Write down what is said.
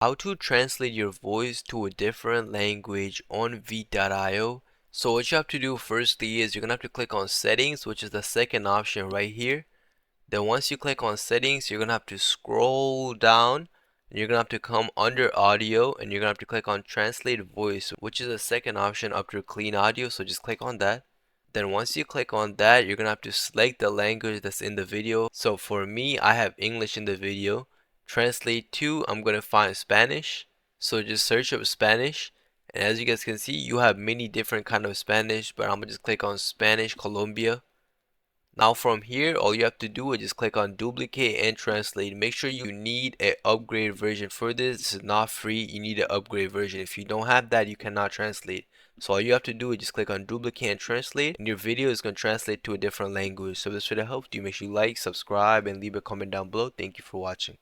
How to translate your voice to a different language on Veed.io. So what you have to do firstly is you're gonna have to click on settings, which is the second option right here. Then once you click on settings, you're gonna have to scroll down and you're gonna have to come under audio and you're gonna have to click on translate voice, which is the second option after clean audio. So just click on that. Then once you click on that, you're gonna have to select the language that's in the video. So for me, I have English in the video. Translate to, I'm gonna find Spanish. So just search up Spanish. And as you guys can see, you have many different kind of Spanish, but I'm gonna just click on Spanish Colombia. Now from here, all you have to do is just click on duplicate and translate. Make sure you need an upgrade version for this. This is not free. You need an upgrade version. If you don't have that, you cannot translate. So all you have to do is just click on duplicate and translate, and your video is going to translate to a different language. So if this video helped you, make sure you like, subscribe, and leave a comment down below. Thank you for watching.